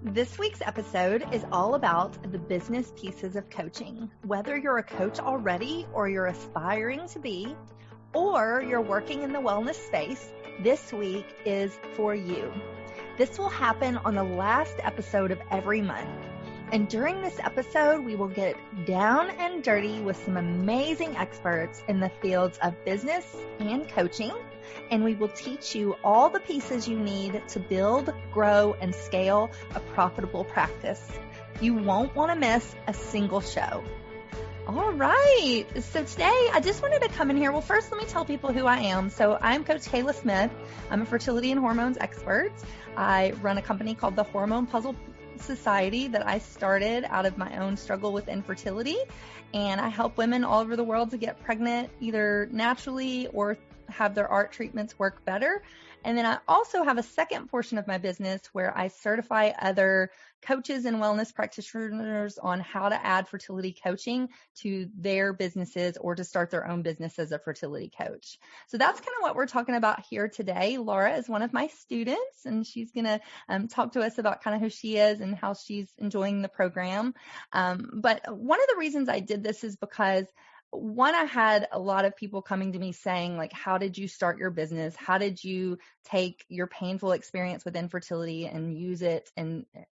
This week's episode is all about the business pieces of coaching. Whether you're a coach already or you're aspiring to be, or you're working in the wellness space, this week is for you. This will happen on the last episode of every month. And during this episode, we will get down and dirty with some amazing experts in the fields of business and coaching. And we will teach you all the pieces you need to build, grow, and scale a profitable practice. You won't want to miss a single show. All right. So today I just wanted to come in here. Well, first let me tell people who I am. So I'm Coach Kayla Smith. I'm a fertility and hormones expert. I run a company called the Hormone P.U.Z.Z.L.E Society that I started out of my own struggle with infertility. And I help women all over the world to get pregnant either naturally or have their ART treatments work better. And then I also have a second portion of my business where I certify other coaches and wellness practitioners on how to add fertility coaching to their businesses or to start their own business as a fertility coach. So that's kind of what we're talking about here today. Laura is one of my students, and she's going to talk to us about kind of who she is and how she's enjoying the program. But one of the reasons I did this is because one, I had a lot of people coming to me saying, like, how did you start your business? How did you take your painful experience with infertility and use it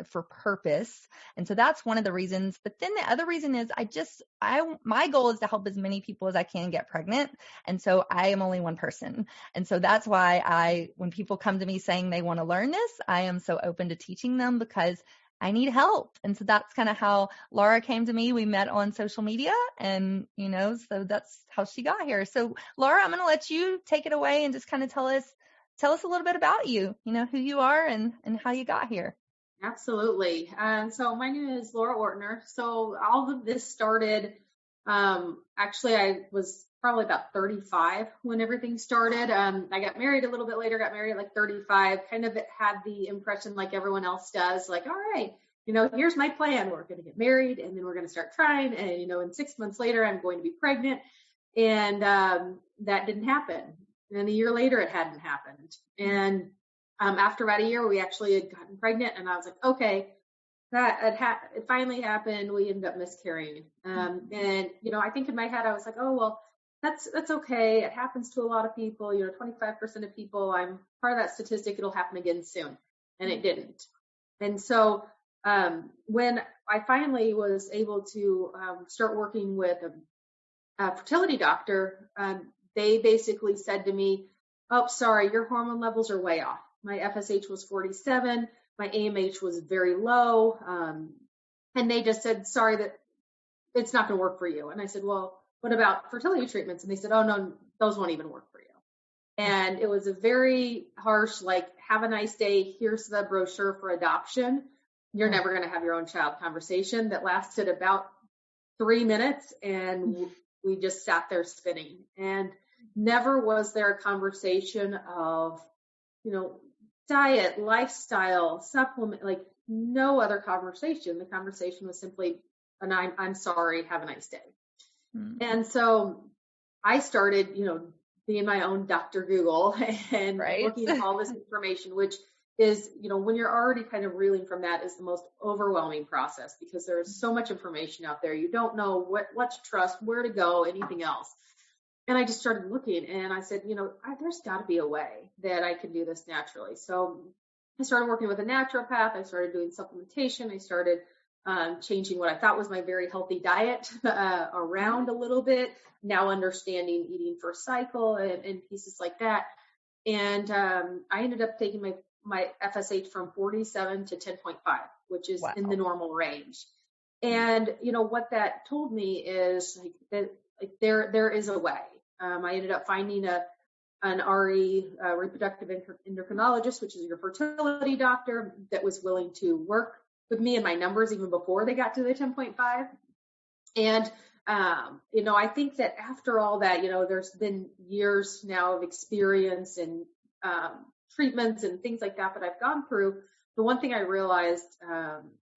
for purpose? And so that's one of the reasons. But then the other reason is my goal is to help as many people as I can get pregnant. And so I am only one person. And so that's why when people come to me saying they want to learn this, I am so open to teaching them because I need help. And so that's kind of how Laura came to me. We met on social media and, so that's how she got here. So Laura, I'm going to let you take it away and just kind of tell us a little bit about you, who you are and how you got here. Absolutely. So my name is Laura Ortner. So all of this started, actually I was probably about 35 when everything started. I got married a little bit later, got married at like 35, kind of had the impression like everyone else does, like, all right, here's my plan. We're going to get married and then we're going to start trying. And, and 6 months later, I'm going to be pregnant. And that didn't happen. And a year later, it hadn't happened. And after about a year, we actually had gotten pregnant. And I was like, okay, it finally happened. We ended up miscarrying. And, I think in my head, I was like, oh, well, that's okay. It happens to a lot of people, 25% of people. I'm part of that statistic. It'll happen again soon. And it didn't. And so when I finally was able to start working with a fertility doctor, they basically said to me, oh, sorry, your hormone levels are way off. My FSH was 47. My AMH was very low. And they just said, sorry, that it's not going to work for you. And I said, well, what about fertility treatments? And they said, oh, no, those won't even work for you. And it was a very harsh, like, have a nice day. Here's the brochure for adoption. You're never going to have your own child conversation that lasted about 3 minutes. And we just sat there spinning. And never was there a conversation of, diet, lifestyle, supplement, like no other conversation. The conversation was simply, and I'm sorry, have a nice day. And so I started, being my own Dr. Google and looking at all this information, which is, when you're already kind of reeling from that, is the most overwhelming process because there's so much information out there. You don't know what to trust, where to go, anything else. And I just started looking and I said, there's got to be a way that I can do this naturally. So I started working with a naturopath. I started doing supplementation. I started changing what I thought was my very healthy diet around a little bit, now understanding eating for cycle and pieces like that. And I ended up taking my FSH from 47 to 10.5, which is in the normal range. And, what that told me is there is a way. I ended up finding an RE, reproductive endocrinologist, which is your fertility doctor, that was willing to work with me and my numbers even before they got to the 10.5. And, I think that after all that, there's been years now of experience and treatments and things like that I've gone through. The one thing I realized,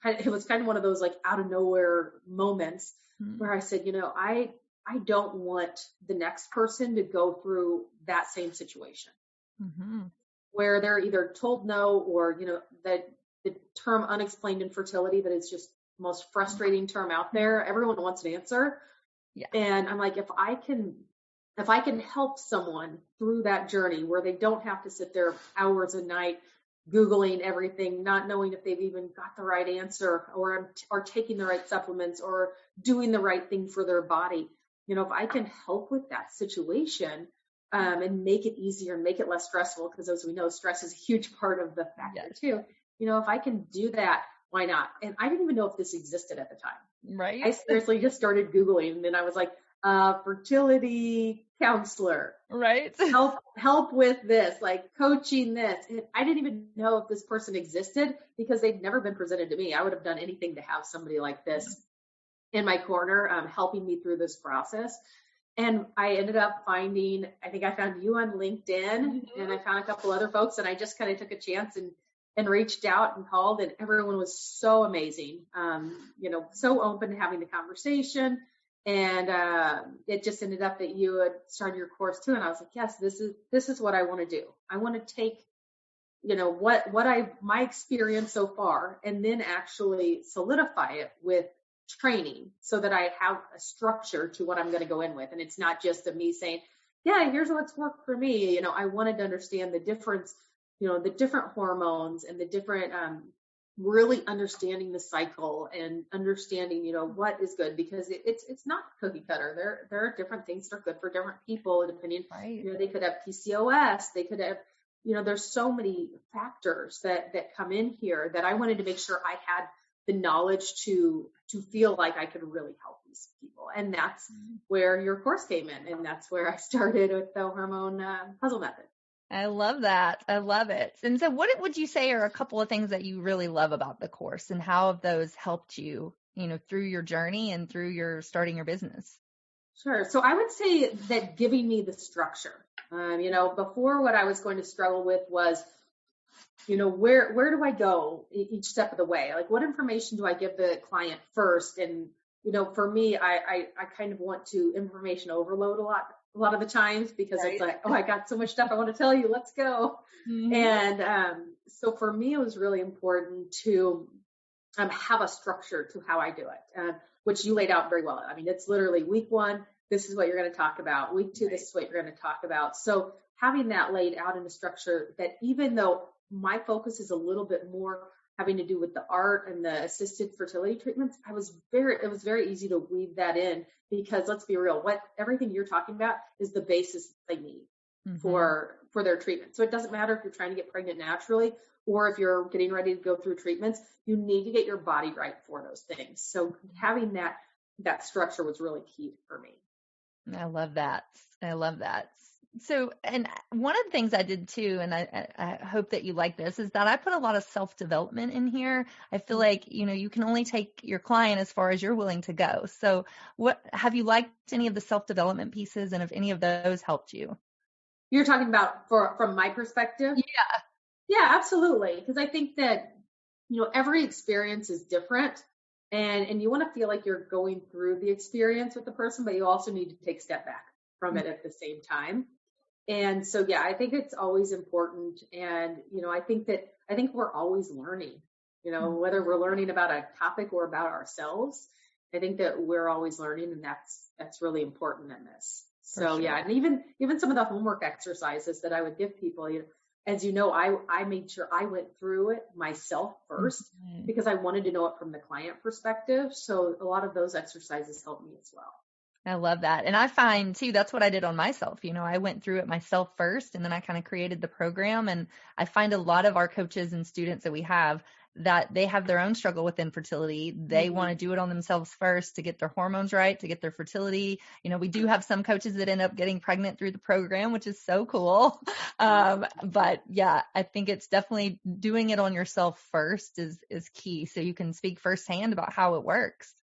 it was kind of one of those like out of nowhere moments where I said, I don't want the next person to go through that same situation where they're either told no or, that the term unexplained infertility that is just the most frustrating term out there. Everyone wants an answer. Yeah. And I'm like, if I can help someone through that journey where they don't have to sit there hours a night Googling everything, not knowing if they've even got the right answer or are taking the right supplements or doing the right thing for their body. You know, if I can help with that situation and make it easier and make it less stressful, because as we know, stress is a huge part of the factor too. You know, if I can do that, why not? And I didn't even know if this existed at the time. Right. I seriously just started Googling, and then I was like, fertility counselor, right? help with this, like coaching this. And I didn't even know if this person existed because they'd never been presented to me. I would have done anything to have somebody like this in my corner, helping me through this process. And I ended up I found you on LinkedIn, and I found a couple other folks, and I just kind of took a chance and reached out and called, and everyone was so amazing. You know, so open to having the conversation. And it just ended up that you had started your course too. And I was like, yes, this is what I want to do. I want to take, you know, my experience so far, and then actually solidify it with training so that I have a structure to what I'm going to go in with. And it's not just me saying, yeah, here's what's worked for me. You know, I wanted to understand the difference, you know, the different hormones and the different, really understanding the cycle and understanding, you know, what is good, because it's not cookie cutter. There are different things that are good for different people, depending, you know, they could have PCOS, they could have, you know, there's so many factors that come in here that I wanted to make sure I had the knowledge to feel like I could really help these people. And that's where your course came in. And that's where I started with the Hormone P.U.Z.Z.L.E method. I love that. I love it. And so what would you say are a couple of things that you really love about the course, and how have those helped you, you know, through your journey and through your starting your business? Sure. So I would say that giving me the structure, you know, before what I was going to struggle with was, you know, where do I go each step of the way? Like, what information do I give the client first? And, you know, for me, I kind of want to information overload a lot of the times, because it's like, oh, I got so much stuff I want to tell you. Let's go. And so for me, it was really important to have a structure to how I do it, which you laid out very well. I mean, it's literally week 1, this is what you're going to talk about. Week 2, this is what you're going to talk about. So having that laid out in a structure that, even though my focus is a little bit more having to do with the art and the assisted fertility treatments, it was very easy to weave that in, because let's be real, everything you're talking about is the basis they need for their treatment. So it doesn't matter if you're trying to get pregnant naturally or if you're getting ready to go through treatments, you need to get your body right for those things. So having that structure was really key for me. I love that. I love that. So, and one of the things I did too, and I hope that you like this, is that I put a lot of self-development in here. I feel like, you know, you can only take your client as far as you're willing to go. So what, have you liked any of the self-development pieces, and if any of those helped you? You're talking about from my perspective? Yeah, absolutely. Because I think that, you know, every experience is different, and you want to feel like you're going through the experience with the person, but you also need to take a step back from it at the same time. And so, yeah, I think it's always important. And, you know, I think we're always learning, you know, whether we're learning about a topic or about ourselves. I think that we're always learning, and that's really important in this. So, yeah. And even some of the homework exercises that I would give people, you know, as you know, I made sure I went through it myself first, because I wanted to know it from the client perspective. So a lot of those exercises helped me as well. I love that. And I find too, that's what I did on myself. You know, I went through it myself first, and then I kind of created the program. And I find a lot of our coaches and students that we have, that they have their own struggle with infertility. They want to do it on themselves first to get their hormones right, to get their fertility. You know, we do have some coaches that end up getting pregnant through the program, which is so cool. But yeah, I think it's definitely doing it on yourself first is key. So you can speak firsthand about how it works.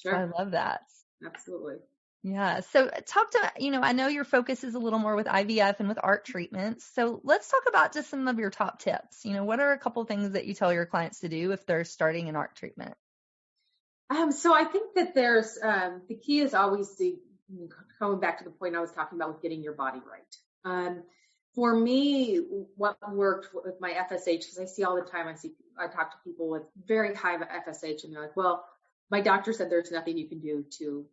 Sure. So I love that. Absolutely. Yeah. So talk to, you know, I know your focus is a little more with IVF and with ART treatments. So let's talk about just some of your top tips. You know, what are a couple of things that you tell your clients to do if they're starting an ART treatment? So I think that there's, the key is always coming back to the point I was talking about with getting your body right. for me, what worked with my FSH, because I see all the time, I talk to people with very high FSH, and they're like, well, my doctor said there's nothing you can do to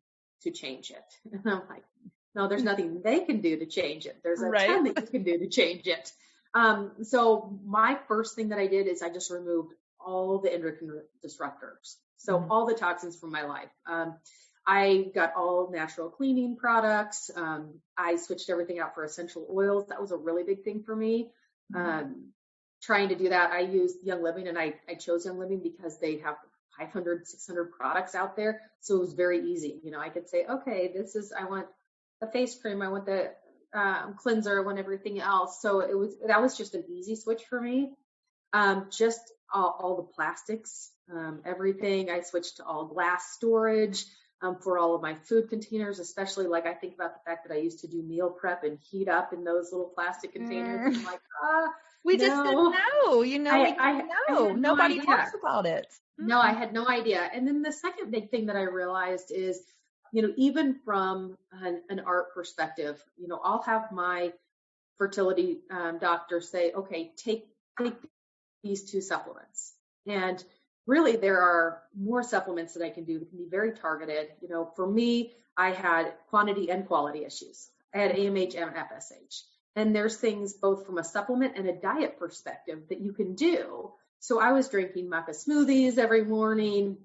change it. And I'm like, no, there's nothing they can do to change it. There's a ton that you can do to change it. So my first thing that I did is I just removed all the endocrine disruptors. So all the toxins from my life. I got all natural cleaning products. I switched everything out for essential oils. That was a really big thing for me. Trying to do that, I used Young Living, and I chose Young Living because they have 500, 600 products out there. So it was very easy. You know, I could say, okay, I want the face cream. I want the cleanser. I want everything else. So that was just an easy switch for me. Just all the plastics, everything. I switched to all glass storage. For all of my food containers, especially like I think about the fact that I used to do meal prep and heat up in those little plastic containers. And I'm like, we just didn't know, we didn't know. Nobody talks about it. No, I had no idea. And then the second big thing that I realized is, you know, even from an art perspective, you know, I'll have my fertility doctor say, okay, take these 2 supplements. And really, there are more supplements that I can do that can be very targeted. You know, for me, I had quantity and quality issues. I had AMH and FSH. And there's things both from a supplement and a diet perspective that you can do. So I was drinking maca smoothies every morning,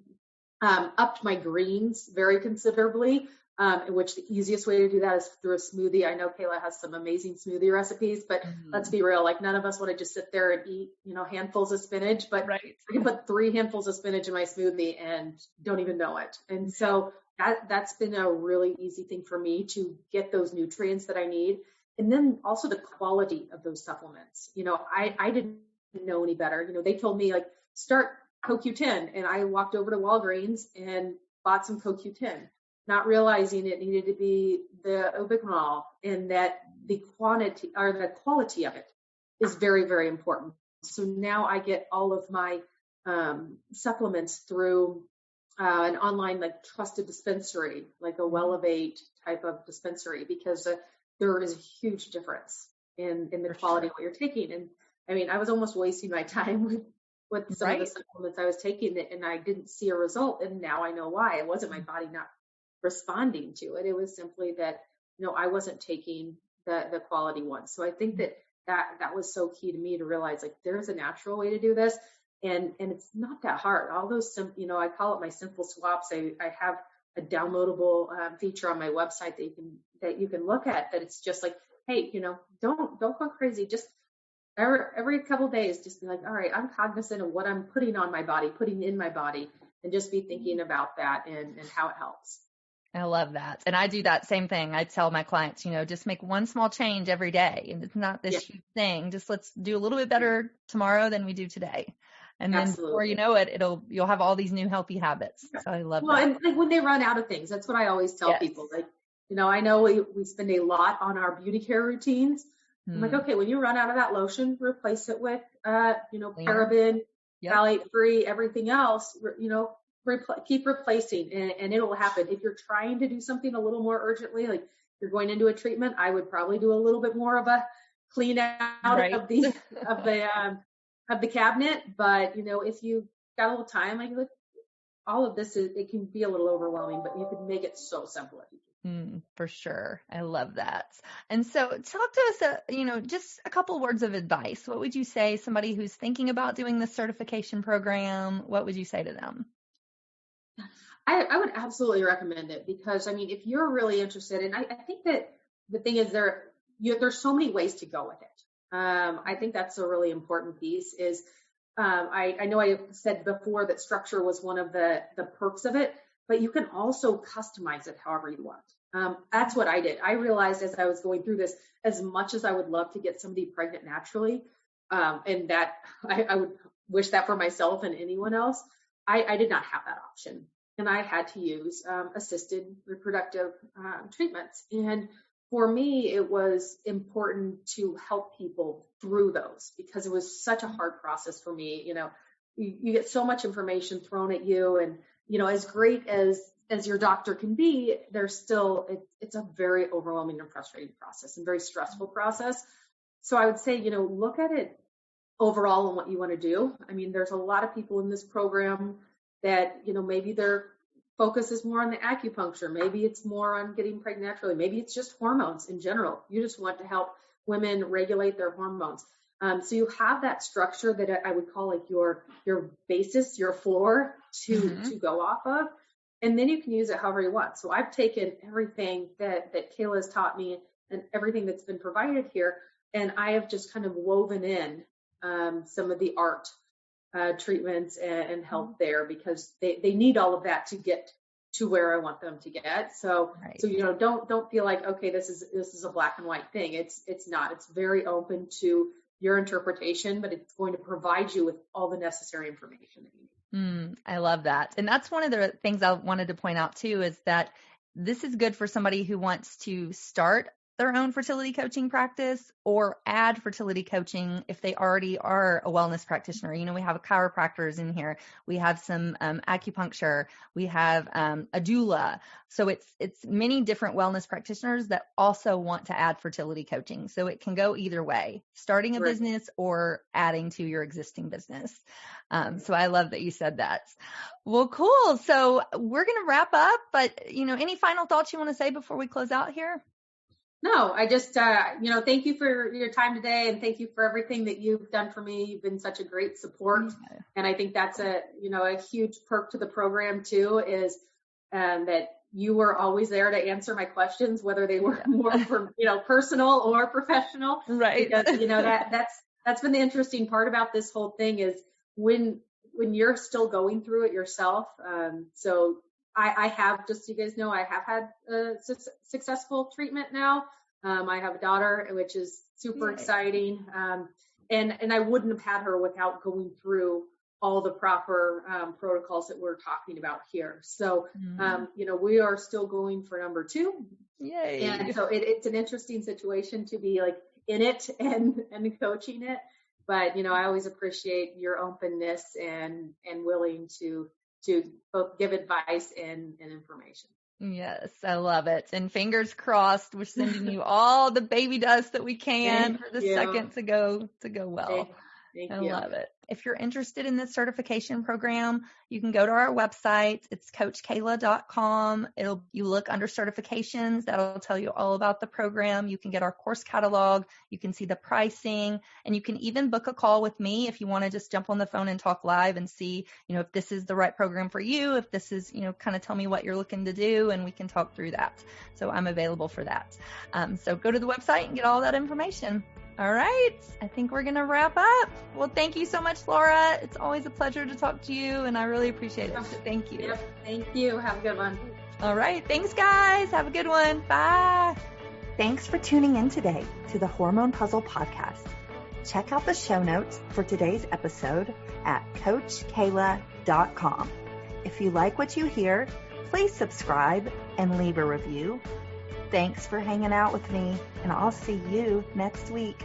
upped my greens very considerably, in which the easiest way to do that is through a smoothie. I know Kayla has some amazing smoothie recipes, but let's be real, like none of us want to just sit there and eat, you know, handfuls of spinach, but I can put 3 handfuls of spinach in my smoothie and don't even know it. And so that's been a really easy thing for me to get those nutrients that I need. And then also the quality of those supplements. You know, I didn't know any better. You know, they told me like, start CoQ10. And I walked over to Walgreens and bought some CoQ10. Not realizing it needed to be the ubiquinol, and that the quantity or the quality of it is very, very important. So now I get all of my supplements through an online, like trusted dispensary, like a Wellevate type of dispensary, because there is a huge difference in the quality of what you're taking. And I mean, I was almost wasting my time with some of the supplements I was taking, and I didn't see a result. And now I know why. It wasn't my body not responding to it. It was simply that, you know, I wasn't taking the quality ones. So I think that was so key to me to realize, like, there's a natural way to do this, and it's not that hard. All those, you know, I call it my simple swaps. I have a downloadable feature on my website that you can look at, that it's just like, hey, you know, don't go crazy. Just every couple of days, just be like, all right, I'm cognizant of what I'm putting in my body, and just be thinking about that and how it helps. I love that. And I do that same thing. I tell my clients, you know, just make one small change every day. And it's not this huge thing. Just let's do a little bit better tomorrow than we do today. And then before you know it, you'll have all these new healthy habits. So I love that. And like when they run out of things, that's what I always tell people. Like, you know, I know we spend a lot on our beauty care routines. I'm like, okay, when you run out of that lotion, replace it with, you know, paraben, phthalate free, everything else, you know, keep replacing, and it'll happen. If you're trying to do something a little more urgently, like you're going into a treatment, I would probably do a little bit more of a clean out of the cabinet. But you know, if you got a little time, like all of this it can be a little overwhelming, but you can make it so simple if you can. For sure. I love that. And so talk to us, you know, just a couple words of advice. What would you say somebody who's thinking about doing this certification program? What would you say to them? I would absolutely recommend it, because I mean, if you're really interested, and I think that the thing is there's so many ways to go with it. I think that's a really important piece is, I know I said before that structure was one of the perks of it, but you can also customize it however you want. That's what I did. I realized as I was going through this, as much as I would love to get somebody pregnant naturally, and that I would wish that for myself and anyone else, I did not have that option. And I had to use assisted reproductive treatments. And for me, it was important to help people through those, because it was such a hard process for me. You know, you get so much information thrown at you, and, you know, as great as your doctor can be, there's still, it's a very overwhelming and frustrating process and very stressful process. So I would say, look at it overall and what you want to do. I mean, there's a lot of people in this program that, maybe their focus is more on the acupuncture. Maybe it's more on getting pregnant naturally. Maybe it's just hormones in general. You just want to help women regulate their hormones. So you have that structure that I would call like your basis, your floor to go off of. And then you can use it however you want. So I've taken everything that Kayla has taught me and everything that's been provided here, and I have just kind of woven in some of the art treatments and help there, because they need all of that to get to where I want them to get. So, don't feel like, okay, this is a black and white thing. It's not. It's very open to your interpretation, but it's going to provide you with all the necessary information that you need. I love that. And that's one of the things I wanted to point out too, is that this is good for somebody who wants to start their own fertility coaching practice or add fertility coaching if they already are a wellness practitioner. We have chiropractors in here. We have some acupuncture. We have a doula. So it's many different wellness practitioners that also want to add fertility coaching. So it can go either way, starting a business or adding to your existing business. So I love that you said that. Well, cool. So we're going to wrap up, but any final thoughts you want to say before we close out here? No, I just, thank you for your time today, and thank you for everything that you've done for me. You've been such a great support. And I think that's a huge perk to the program too, is that you were always there to answer my questions, whether they were more personal or professional. Right. Because, that's been the interesting part about this whole thing, is when you're still going through it yourself. So I have, just so you guys know, I have had a successful treatment now. I have a daughter, which is super exciting. And I wouldn't have had her without going through all the proper protocols that we're talking about here. So, we are still going for number 2. Yay. And so it's an interesting situation to be like in it and coaching it. But, I always appreciate your openness and willing to both give advice and information. Yes, I love it. And fingers crossed, we're sending you all the baby dust that we can for the second to go well. Thank I you. love it. If you're interested in this certification program, you can go to our website. It's CoachKayla.com. You look under certifications. That'll tell you all about the program. You can get our course catalog. You can see the pricing, and you can even book a call with me if you want to just jump on the phone and talk live and see, if this is the right program for you, if this is, kind of tell me what you're looking to do, and we can talk through that. So I'm available for that. So go to the website and get all that information. All right. I think we're going to wrap up. Well, thank you so much, Laura. It's always a pleasure to talk to you, and I really appreciate it. So thank you. Yep. Thank you. Have a good one. All right. Thanks, guys. Have a good one. Bye. Thanks for tuning in today to the Hormone P.U.Z.Z.L.E Podcast. Check out the show notes for today's episode at CoachKayla.com. If you like what you hear, please subscribe and leave a review. Thanks for hanging out with me, and I'll see you next week.